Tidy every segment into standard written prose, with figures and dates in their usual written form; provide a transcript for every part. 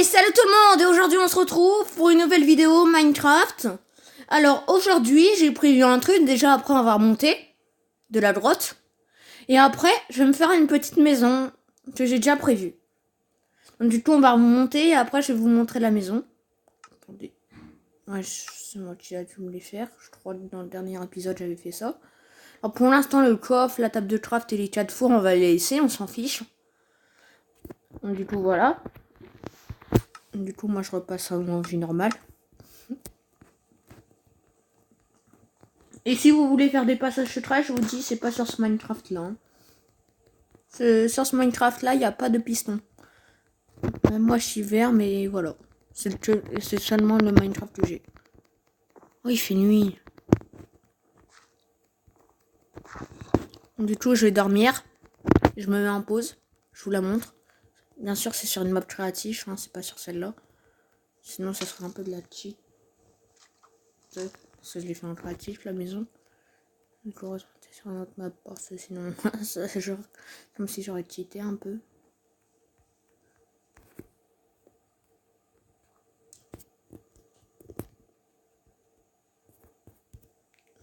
Hey, salut tout le monde! Et aujourd'hui on se retrouve pour une nouvelle vidéo Minecraft. Alors aujourd'hui j'ai prévu un truc déjà après avoir monté de la grotte. Et après je vais me faire une petite maison que j'ai déjà prévue. Donc du coup on va remonter et après je vais vous montrer la maison. Attendez. Ouais, c'est moi qui a dû me les faire. Je crois que dans le dernier épisode j'avais fait ça. Alors pour l'instant le coffre, la table de craft et les 4 fours on va les laisser, on s'en fiche. Donc du coup voilà. Du coup, moi, je repasse à une vie normale. Et si vous voulez faire des passages secrets, je vous dis, c'est pas sur ce Minecraft-là. Hein. Sur ce Minecraft-là, il n'y a pas de piston. Même moi, je suis vert, mais voilà. C'est seulement le Minecraft que j'ai. Oh, il fait nuit. Du coup, je vais dormir. Je me mets en pause. Je vous la montre. Bien sûr, c'est sur une map créative, hein, c'est pas sur celle-là. Sinon, ça serait un peu de la cheat. Parce que je l'ai fait en créatif, la maison. Du coup, c'est sur notre map parce que sinon, c'est genre comme si j'aurais cheaté un peu.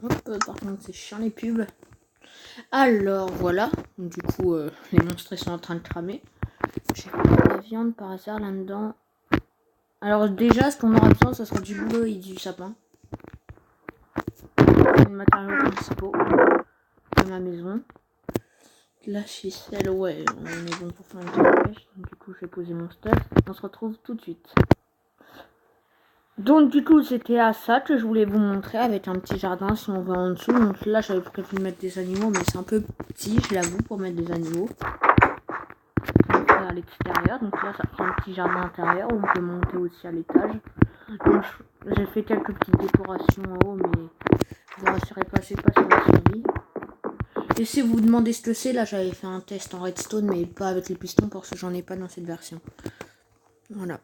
Hop, par contre, c'est chiant les pubs. Alors, voilà. Du coup, les monstres sont en train de cramer. J'ai pas de la viande par hasard là-dedans. Alors, déjà, ce qu'on aura besoin, ça sera du boulot et du sapin. C'est les matériaux principaux de ma maison. La ficelle, ouais, on est bon pour faire une petite pêche. Du coup, je vais poser mon stuff. On se retrouve tout de suite. Donc du coup c'était à ça que je voulais vous montrer avec un petit jardin si on va en dessous. Donc là j'avais prévu de mettre des animaux mais c'est un peu petit je l'avoue pour mettre des animaux. À l'extérieur, donc là ça prend un petit jardin intérieur où on peut monter aussi à l'étage. Donc j'ai fait quelques petites décorations en haut mais vous rassurez pas, c'est pas sur la survie. Et si vous vous demandez ce que c'est, là j'avais fait un test en redstone mais pas avec les pistons parce que j'en ai pas dans cette version. Voilà.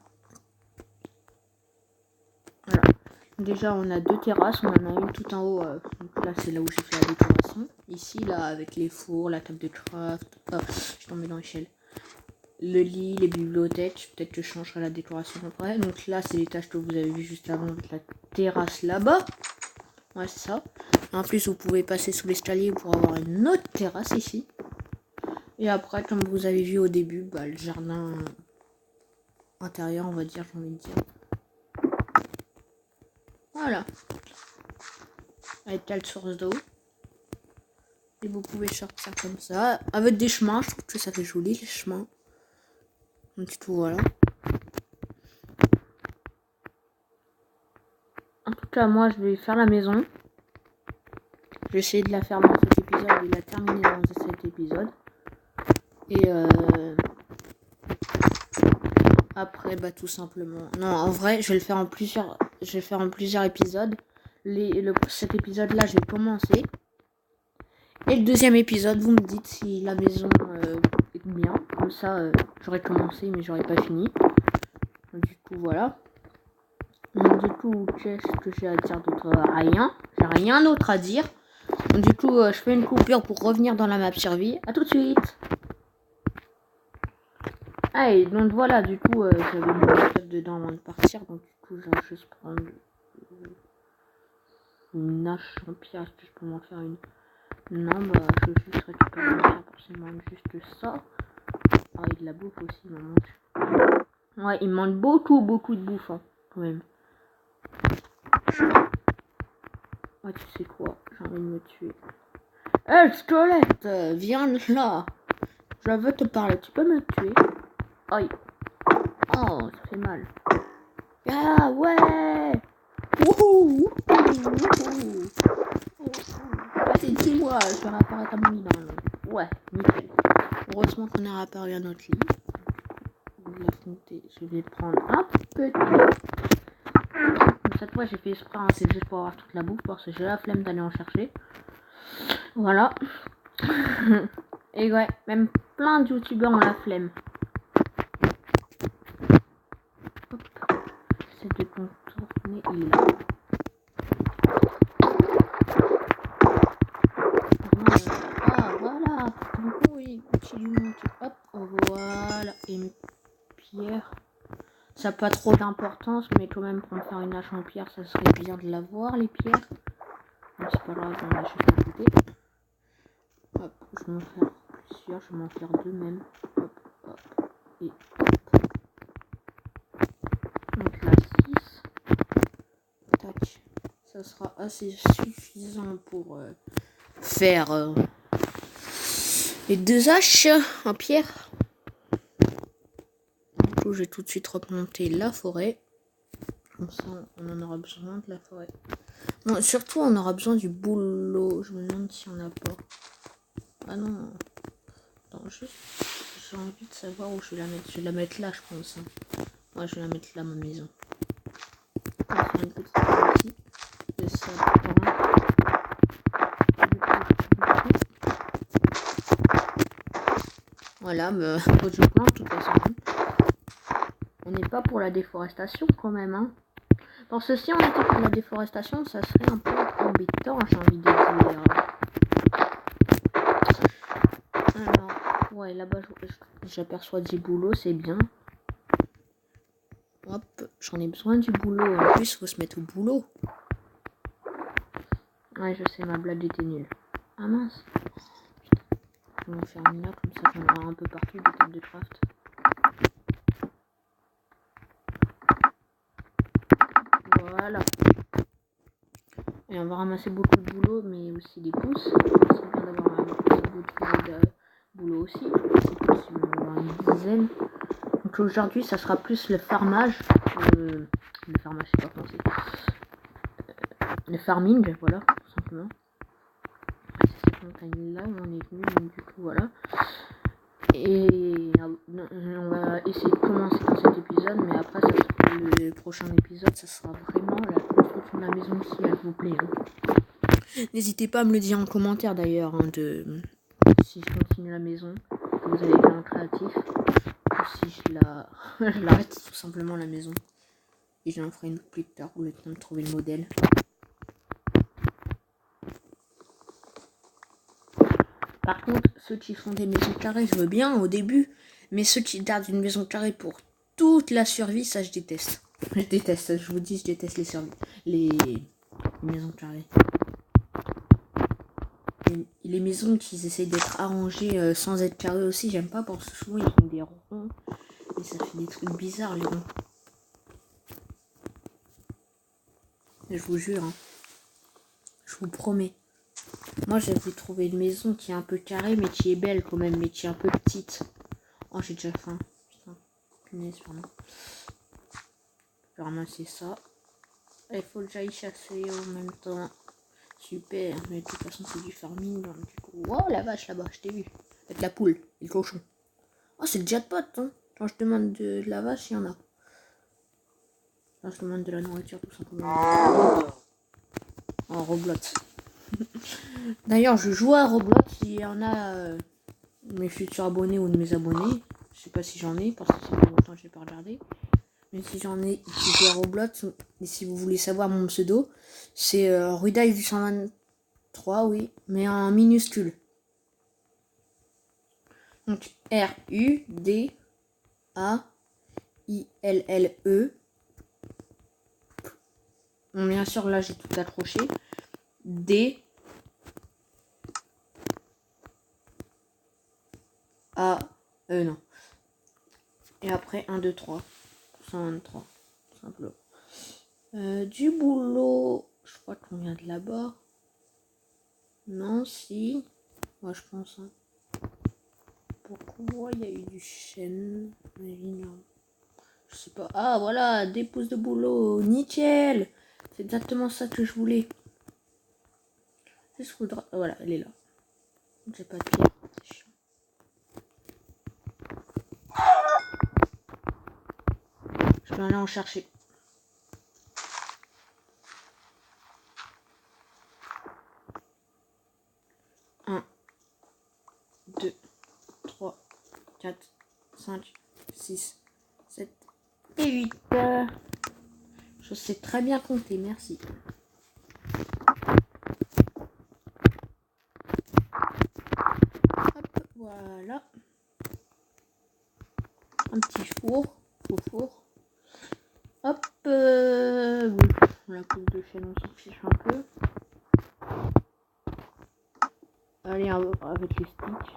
Voilà. Déjà on a deux terrasses, on en a une tout en haut, donc là c'est là où j'ai fait la décoration. Ici là avec les fours, la table de craft, oh, je suis tombée dans l'échelle. Le lit, les bibliothèques, peut-être que je changerai la décoration après. Donc là c'est l'étage que vous avez vu juste avant avec la terrasse là-bas. Ouais c'est ça. En plus vous pouvez passer sous l'escalier pour avoir une autre terrasse ici. Et après comme vous avez vu au début, bah, le jardin intérieur on va dire, j'ai envie de dire. Voilà. Avec quelques sources d'eau. Et vous pouvez sortir comme ça. Avec des chemins, je trouve que ça fait joli les chemins. Un petit tout voilà. En tout cas, moi je vais faire la maison. Je vais essayer de la faire dans cet épisode et de la terminer dans cet épisode. Et après, bah tout simplement. Non, en vrai, je vais le faire en plusieurs. Je vais faire en plusieurs épisodes. Cet épisode-là, je vais commencer. Et le deuxième épisode, vous me dites si la maison est bien. Comme ça, j'aurais commencé, mais j'aurais pas fini. Du coup, voilà. Donc, du coup, qu'est-ce que j'ai à dire d'autre? Rien. J'ai rien d'autre à dire. Donc, du coup, je fais une coupure pour revenir dans la map survie. A tout de suite. Ah, et donc voilà, du coup, j'avais mis le stuff dedans avant de partir. Donc, du coup, je vais juste prendre une hache en pierre. Est-ce que je peux m'en faire une? Non, bah, je vais juste récupérer une pierre pour seulement juste ça. Ah, et de la bouffe aussi, il m'en manque. Ouais, il me manque beaucoup de bouffe, hein, quand même. Ah, tu sais quoi? J'ai envie de me tuer. Hé, squelette, viens là. Je veux te parler, tu peux me tuer? Aïe. Oh, ça fait mal. Ah, ouais. Wouhou. C'est moi, je vais réapparaître à mon lit dans le... Ouais, nickel. Heureusement qu'on a réapparu à notre lit. Je vais prendre un petit. Cette fois j'ai fait exprès, hein, c'est juste pour avoir toute la bouffe parce que j'ai la flemme d'aller en chercher. Voilà. Et ouais, même plein de youtubeurs ont la flemme. Hop. J'essaie de contourner, il est là. Ah voilà. Du coup il continue de monter. Hop, voilà. Et une pierre. Ça n'a pas trop d'importance, mais quand même pour me faire une hache en pierre, ça serait bien de l'avoir, les pierres. Donc c'est pas grave, on va juste à côté. Hop, je vais m'en faire plusieurs, je vais m'en faire 2 même. Hop, hop, et hop. Donc là, 6. Tac. Ça sera assez suffisant pour faire les 2 haches en pierre. Du coup, je vais tout de suite remonter la forêt. Comme ça, on en aura besoin de la forêt. Bon, surtout, on aura besoin du boulot. Je me demande si on n'a pas. Ah non. Attends, juste, j'ai envie de savoir où je vais la mettre. Je vais la mettre là, je pense. Moi, je vais la mettre là, ma maison. On va faire une petite partie de ça. Voilà, mais je plante de toute façon. On n'est pas pour la déforestation quand même, hein. Parce que si on était pour la déforestation, ça serait un peu embêtant, j'ai envie de dire. Alors, ouais, là-bas, j'aperçois du boulot, c'est bien. Hop, j'en ai besoin du boulot. En plus, il faut se mettre au boulot. Ouais, je sais, ma blague était nulle. Ah mince. Je vais en faire une là, comme ça, j'en aurai un peu partout des tables de craft. Voilà. Et on va ramasser beaucoup de boulot, mais aussi des pousses. C'est bien d'avoir beaucoup de boulot aussi. C'est possible, on va avoir une dizaine. Donc aujourd'hui, ça sera plus le farmage. Le farmage, je sais pas comment c'est. Le farming, voilà, tout simplement. C'est cette montagne là où on est venu, donc du coup, voilà. Et on va essayer de commencer dans cet épisode, mais après, le prochain épisode, ça sera vraiment la construction de la maison si elle vous plaît. Hein. N'hésitez pas à me le dire en commentaire d'ailleurs, hein, si je continue la maison, que vous avez été en créatif, ou si je l'arrête tout simplement la maison. Et j'en ferai une plus tard pour le temps de trouver le modèle. Par contre, ceux qui font des maisons carrées, je veux bien au début, mais ceux qui gardent une maison carrée pour toute la survie, ça je déteste. Je déteste, je vous dis, je déteste les maisons carrées. Et les maisons qui essayent d'être arrangées sans être carrées aussi, j'aime pas parce que souvent ils font des ronds et ça fait des trucs bizarres les ronds. Je vous jure, hein. Je vous promets. Moi j'avais trouvé une maison qui est un peu carrée mais qui est belle quand même, mais qui est un peu petite. Oh j'ai déjà faim. Putain, punaise, pardon. Je vais ramasser ça. Il faut que j'aille chasser en même temps. Super, mais de toute façon c'est du farming. Donc, du coup... Oh la vache là-bas, je t'ai vu. Avec la poule et le cochon. Oh c'est le jackpot, hein. Quand je demande de la vache, il y en a. Quand je demande de la nourriture tout simplement. En Roblox. D'ailleurs je joue à Roblox, il y en a mes futurs abonnés ou de mes abonnés. Je sais pas si j'en ai parce que c'est pas longtemps que j'ai pas regardé. Mais si j'en ai qui jouent à Roblox, et si vous voulez savoir mon pseudo, c'est Rudive823, oui, mais en minuscule. Donc RUDAILLE. Bon, bien sûr, là j'ai tout accroché. D A non. Et après 1, 2, 3. 123. Simplement. Du boulot. Je crois qu'on vient de là-bas. Non, si. Moi, je pense. Hein. Pourquoi il y a eu du chêne? Je sais pas. Ah, voilà, des pouces de boulot. Nickel. C'est exactement ça que je voulais. Juste faudra... Voilà, elle est là. J'ai pas de pierre. C'est chiant. Je vais aller en chercher. Un, 2, 3, 4, 5, 6, 7 et 8. Je sais très bien compter, merci. Hop, voilà. Un petit four, faux four. Hop, oui, la coupe de chaîne, on s'en fiche un peu. Allez, avec les sticks.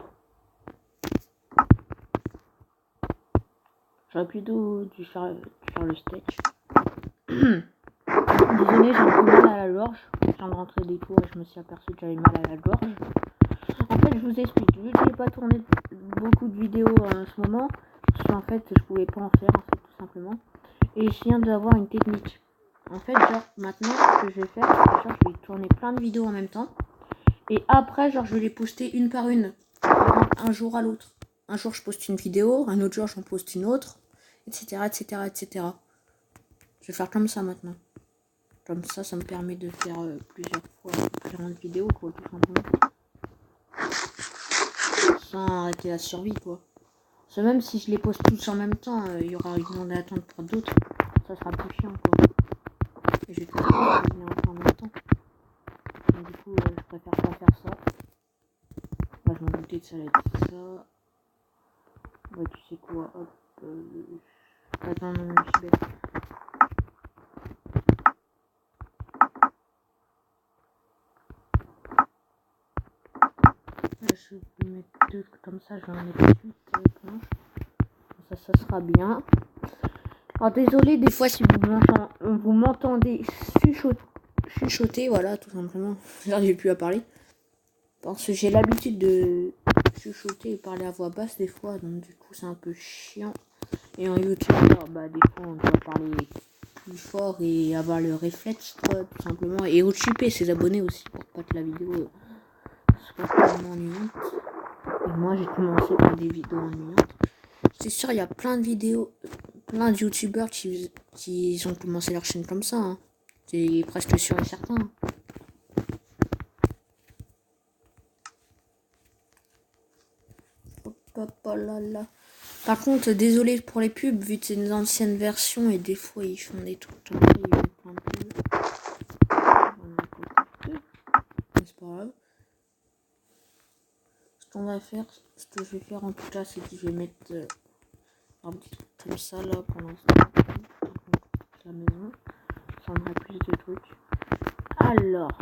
J'aurais plutôt dû faire le steak. Désolé, j'ai un peu mal à la gorge. Je viens de rentrer des cours et je me suis aperçu que j'avais mal à la gorge. En fait, je vous explique. Vu que j'ai pas tourné beaucoup de vidéos en ce moment, parce qu'en fait, je pouvais pas en faire, en fait, tout simplement. Et je viens d'avoir une technique. En fait, genre, maintenant, ce que je vais faire, c'est que genre, je vais tourner plein de vidéos en même temps. Et après, genre, je vais les poster une par une. Un jour à l'autre. Un jour, je poste une vidéo. Un autre jour, j'en poste une autre. Etc, etc, etc. Je vais faire comme ça maintenant. Comme ça me permet de faire plusieurs fois différentes vidéos, quoi, tout simplement. Sans arrêter la survie, quoi. Parce que même si je les pose tous en même temps, il y aura une demande d'attente pour d'autres. Ça sera plus chiant, quoi. Et je vais tout faire en même temps. Donc, du coup, je préfère pas faire ça. Moi, je m'en doutais que ça allait être ça. Bah, tu sais quoi, hop. Attends, non, je suis bête. Là, je vais mettre deux comme ça, je vais en mettre 8 planches. Ça sera bien. Alors désolé des fois si vous m'entendez chuchoter, voilà, tout simplement. J'arrive plus à parler. Parce que j'ai l'habitude de chuchoter et parler à voix basse des fois, donc du coup c'est un peu chiant. Et en YouTube, bah des fois on doit parler plus fort et avoir le réflexe, quoi, tout simplement. Et occuper ses abonnés aussi pour pas que la vidéo soit tellement ennuyante. Et moi j'ai commencé par des vidéos ennuyantes. C'est sûr, il y a plein de vidéos, plein de youtubeurs qui ont commencé leur chaîne comme ça. Hein. C'est presque sûr et certain. Hop, hop, oh là là. Par contre, désolé pour les pubs, vu que c'est une ancienne version et des fois ils font des trucs comme ça, ils mettent plein de pubs. Mais c'est pas grave. Ce qu'on va faire, ce que je vais faire en tout cas, c'est que je vais mettre un petit truc comme ça là pour l'instant. La maison. Ça en a plus de trucs. Alors,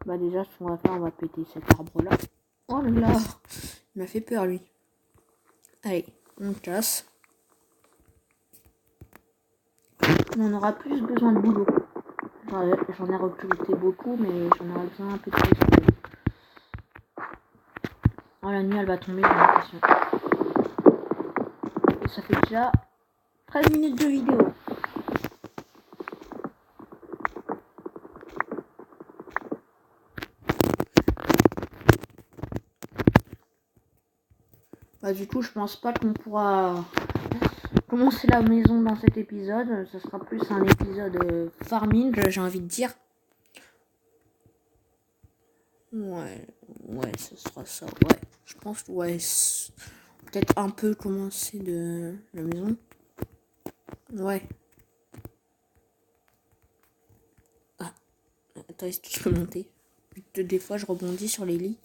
bah déjà ce qu'on va faire, on va péter cet arbre là. Oh là, il m'a fait peur lui. Allez, on casse. On aura plus besoin de boulot. J'en ai recruté beaucoup, mais j'en aurai besoin un peu de plus. Oh, la nuit elle va tomber, j'ai l'impression. Et ça fait déjà 13 minutes de vidéo. Bah du coup je pense pas qu'on pourra commencer la maison dans cet épisode. Ce sera plus un épisode farming, j'ai envie de dire. Ouais, ce sera ça, ouais. Je pense, ouais, peut-être un peu commencer de la maison. Ouais. Ah, attends, est-ce que je peux monter? Des fois, je rebondis sur les lits.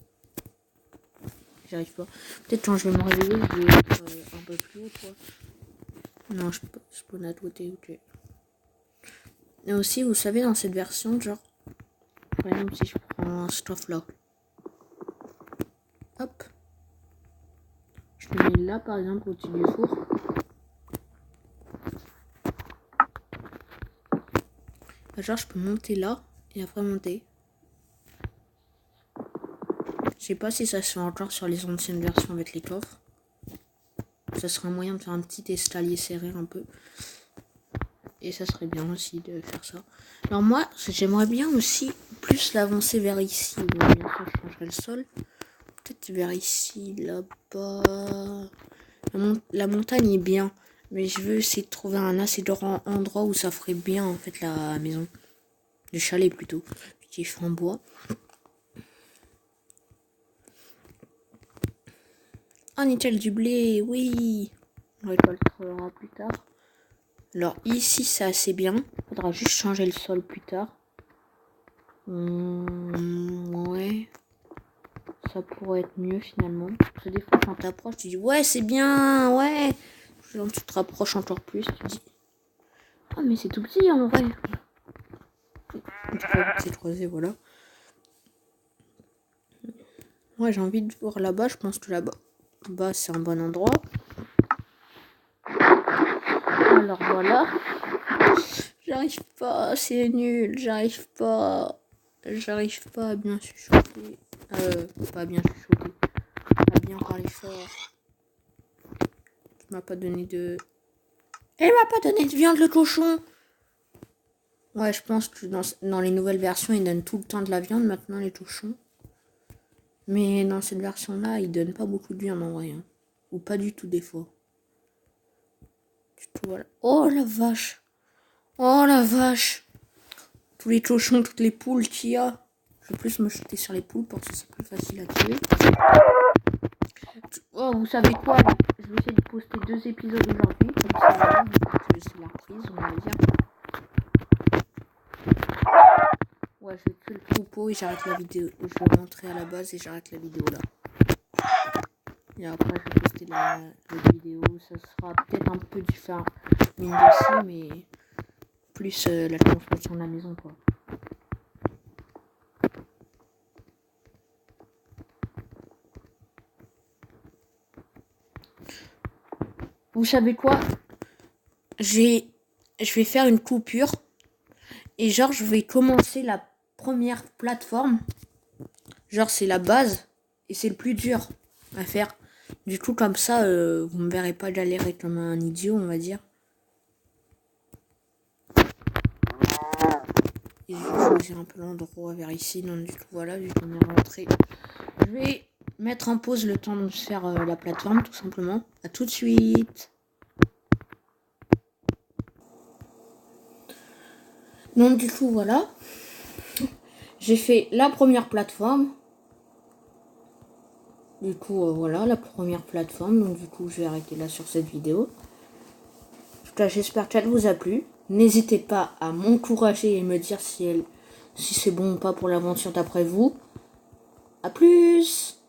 J'arrive pas. Peut-être quand je vais me réveiller, je vais être un peu plus haut, quoi. Non, je peux pas côté, ok. Et aussi, vous savez, dans cette version, genre, par exemple, si je prends stuff là. Hop. Je le mets là, par exemple, au-dessus du four. Genre, je peux monter là et après monter. Je sais pas si ça se fait encore sur les anciennes versions avec les coffres. Ça serait un moyen de faire un petit escalier serré un peu. Et ça serait bien aussi de faire ça. Alors moi, j'aimerais bien aussi plus l'avancer vers ici. Bon, bien sûr, je changerai le sol. Peut-être vers ici, là-bas. La montagne est bien. Mais je veux essayer de trouver un assez grand endroit où ça ferait bien, en fait, la maison. Le chalet, plutôt. Qui est fait en bois. Ah, nickel, du blé, oui. On récoltera plus tard. Alors, ici, c'est assez bien. Faudra juste changer le sol plus tard. Ouais. Ça pourrait être mieux, finalement. Parce que des fois, quand t'approches, tu dis, ouais, c'est bien, ouais. Quand tu te rapproches encore plus, tu dis, Ah, mais c'est tout petit en vrai. C'est creusé, voilà. Ouais, j'ai envie de voir là-bas. Je pense que là-bas, c'est un bon endroit. Alors voilà. J'arrive pas, c'est nul. J'arrive pas à bien chuchoter. Pas à bien chuchoter. À bien parler fort. Tu m'as pas donné de... Elle m'a pas donné de viande, le cochon. Ouais, je pense que dans les nouvelles versions, ils donnent tout le temps de la viande maintenant, les cochons. Mais dans cette version-là, ils donnent pas beaucoup de viande en vrai. Hein. Ou pas du tout des fois. Du tout, voilà. Oh la vache. Oh la vache. Tous les cochons, toutes les poules qu'il y a. Je vais plus me jeter sur les poules pour que ce soit plus facile à tuer. Oh, vous savez quoi? Je vais essayer de poster 2 épisodes aujourd'hui. Comme ça, voilà, c'est la reprise, on va dire. Ouais, je vais tuer le troupeau et j'arrête la vidéo. Je vais rentrer à la base et j'arrête la vidéo là. Et après, je vais poster la vidéo. Ça sera peut-être un peu différent, mine de mais plus la construction de la maison, quoi. Vous savez quoi? Je vais faire une coupure. Et genre, je vais commencer la première plateforme. Genre, c'est la base. Et c'est le plus dur à faire. Du coup, comme ça, vous me verrez pas galérer comme un idiot, on va dire. Et je vais choisir un peu l'endroit vers ici. Donc, du coup, voilà, vu qu'on est rentré. Je vais mettre en pause le temps de faire la plateforme, tout simplement. À tout de suite. Donc, du coup, voilà. J'ai fait la première plateforme. Du coup, voilà, la première plateforme. Donc, du coup, je vais arrêter là sur cette vidéo. En tout cas, j'espère qu'elle vous a plu. N'hésitez pas à m'encourager et me dire si c'est bon ou pas pour l'aventure d'après vous. A plus!